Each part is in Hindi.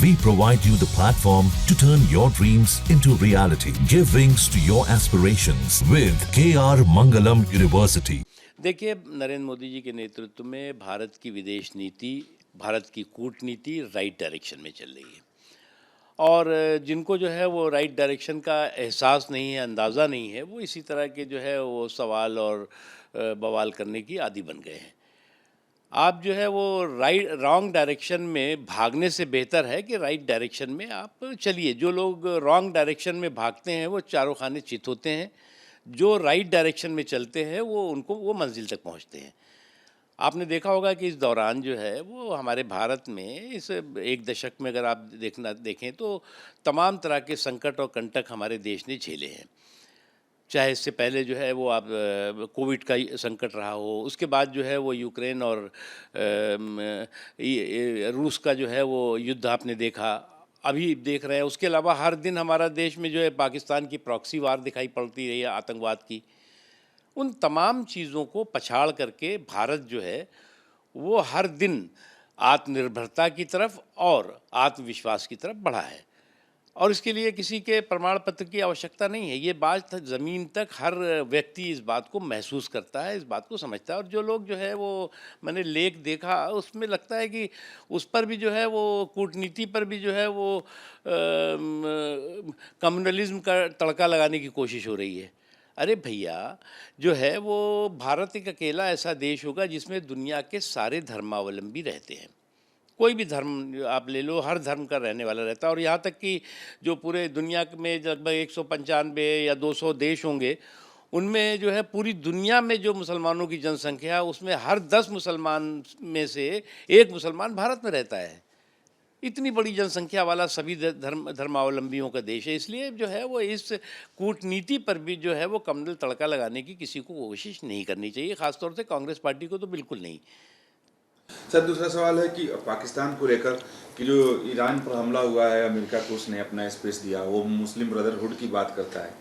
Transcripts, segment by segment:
We provide you the platform to turn your dreams into reality. Give wings to your aspirations with KR Mangalam University. देखिए, नरेंद्र मोदी जी के नेतृत्व में भारत की विदेश नीति, भारत की कूटनीति राइट डायरेक्शन में चल रही है। और जिनको जो है वो राइट डायरेक्शन का एहसास नहीं है, अंदाज़ा नहीं है, वो इसी तरह के जो है वो सवाल और बवाल करने की आदी बन गए हैं। आप जो है वो रॉन्ग डायरेक्शन में भागने से बेहतर है कि राइट डायरेक्शन में आप चलिए। जो लोग रॉन्ग डायरेक्शन में भागते हैं वो चारों खाने चित होते हैं, जो राइट डायरेक्शन में चलते हैं वो मंजिल तक पहुंचते हैं। आपने देखा होगा कि इस दौरान जो है वो हमारे भारत में इस एक दशक में अगर आप देखें तो तमाम तरह के संकट और कंटक हमारे देश ने झेले हैं। चाहे इससे पहले जो है वो आप कोविड का संकट रहा हो, उसके बाद जो है वो यूक्रेन और रूस का जो है वो युद्ध आपने देखा, अभी देख रहे हैं। उसके अलावा हर दिन हमारा देश में जो है पाकिस्तान की प्रॉक्सी वार दिखाई पड़ती रही है, आतंकवाद की। उन तमाम चीज़ों को पछाड़ करके भारत जो है वो हर दिन आत्मनिर्भरता की तरफ और आत्मविश्वास की तरफ बढ़ा है। और इसके लिए किसी के प्रमाण पत्र की आवश्यकता नहीं है। ये बात ज़मीन तक हर व्यक्ति इस बात को महसूस करता है, इस बात को समझता है। और जो लोग जो है वो मैंने लेख देखा, उसमें लगता है कि उस पर भी जो है वो कूटनीति पर भी जो है वो कम्युनलिज्म का तड़का लगाने की कोशिश हो रही है। अरे भैया, जो है वो भारत एक अकेला ऐसा देश होगा जिसमें दुनिया के सारे धर्मावलंबी रहते हैं। कोई भी धर्म आप ले लो, हर धर्म का रहने वाला रहता है। और यहाँ तक कि जो पूरे दुनिया में लगभग 195 या 200 देश होंगे, उनमें जो है पूरी दुनिया में जो मुसलमानों की जनसंख्या है उसमें हर 10 मुसलमान में से एक मुसलमान भारत में रहता है। इतनी बड़ी जनसंख्या वाला सभी धर्मावलंबियों का देश है। इसलिए जो है वो इस कूटनीति पर भी जो है वो कमल तड़का लगाने की किसी को कोशिश नहीं करनी चाहिए, ख़ासतौर से कांग्रेस पार्टी को तो बिल्कुल नहीं। सर, दूसरा सवाल है कि पाकिस्तान को लेकर कि जो ईरान पर हमला हुआ है, अमेरिका को उसने अपना स्पेस दिया, वो मुस्लिम ब्रदरहुड की बात करता है,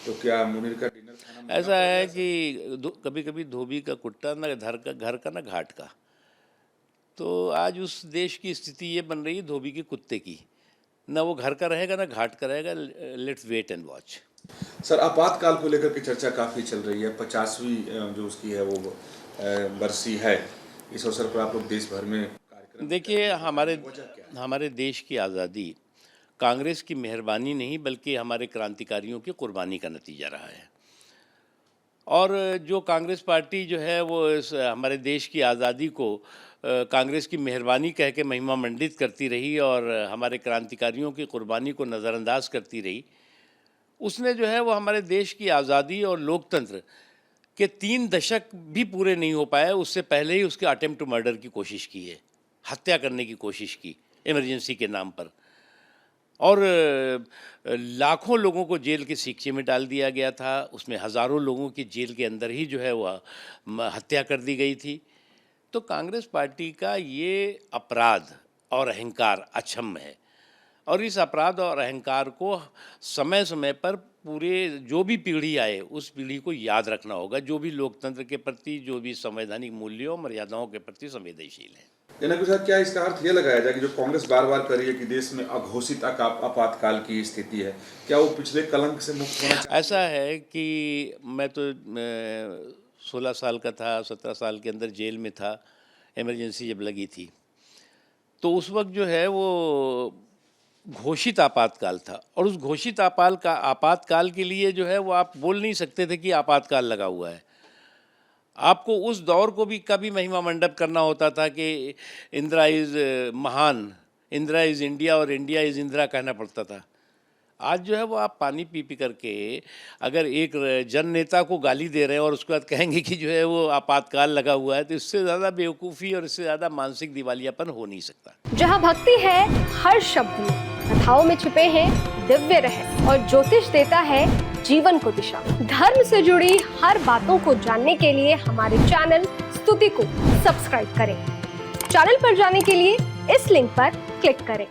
तो क्या मुनीर का डिनर खाना ऐसा है कि कभी कभी धोबी का कुत्ता ना घर का ना घाट का। तो आज उस देश की स्थिति ये बन रही है धोबी के कुत्ते की, ना वो घर का रहेगा ना घाट का रहेगा। Let's wait and watch. Sir, आपातकाल को लेकर की चर्चा काफ़ी चल रही है। 50वीं जो उसकी है वो बरसी है। इस अवसर पर आप लोग देश भर में कार्यक्रम देखिए, हमारे देश की आज़ादी कांग्रेस की मेहरबानी नहीं बल्कि हमारे क्रांतिकारियों की कुर्बानी का नतीजा रहा है। और जो कांग्रेस पार्टी जो है वो हमारे देश की आज़ादी को कांग्रेस की मेहरबानी कह के महिमा मंडित करती रही और हमारे क्रांतिकारियों की कुर्बानी को नज़रअंदाज करती रही, उसने जो है वो हमारे देश की आज़ादी और लोकतंत्र के 3 दशक भी पूरे नहीं हो पाए, उससे पहले ही उसके अटेम्प्ट टू मर्डर की कोशिश की है, हत्या करने की कोशिश की इमरजेंसी के नाम पर। और लाखों लोगों को जेल के सीखे में डाल दिया गया था, उसमें हज़ारों लोगों की जेल के अंदर ही जो है वह हत्या कर दी गई थी। तो कांग्रेस पार्टी का ये अपराध और अहंकार अक्षम्य है। और इस अपराध और अहंकार को समय समय पर पूरे जो भी पीढ़ी आए उस पीढ़ी को याद रखना होगा, जो भी लोकतंत्र के प्रति, जो भी संवैधानिक मूल्यों मर्यादाओं के प्रति संवेदनशील है। जनक प्रसाद, क्या इसका अर्थ ये लगाया जाए कि जो कांग्रेस बार बार कर रही है कि देश में अघोषित आपातकाल की स्थिति है, क्या वो पिछले कलंक से मुक्त होना चाहिए? ऐसा है कि मैं तो 16 साल का था, 17 साल के अंदर जेल में था, इमरजेंसी जब लगी थी। तो उस वक्त जो है वो घोषित आपातकाल था। और उस घोषित आपातकाल के लिए जो है वो आप बोल नहीं सकते थे कि आपातकाल लगा हुआ है। आपको उस दौर को भी कभी महिमा मंडप करना होता था कि इंदिरा इज़ महान, इंदिरा इज़ इंडिया और इंडिया इज़ इंदिरा कहना पड़ता था। आज जो है वो आप पानी पी करके अगर एक जन नेता को गाली दे रहे हैं और उसके बाद कहेंगे कि जो है वो आपातकाल लगा हुआ है, तो इससे ज़्यादा बेवकूफ़ी और इससे ज़्यादा मानसिक दिवालियापन हो नहीं सकता। जहाँ भक्ति है हर शब्द में, कथाओं में छुपे हैं दिव्य रहस्य और ज्योतिष देता है जीवन को दिशा। धर्म से जुड़ी हर बातों को जानने के लिए हमारे चैनल स्तुति को सब्सक्राइब करें। चैनल पर जाने के लिए इस लिंक पर क्लिक करें।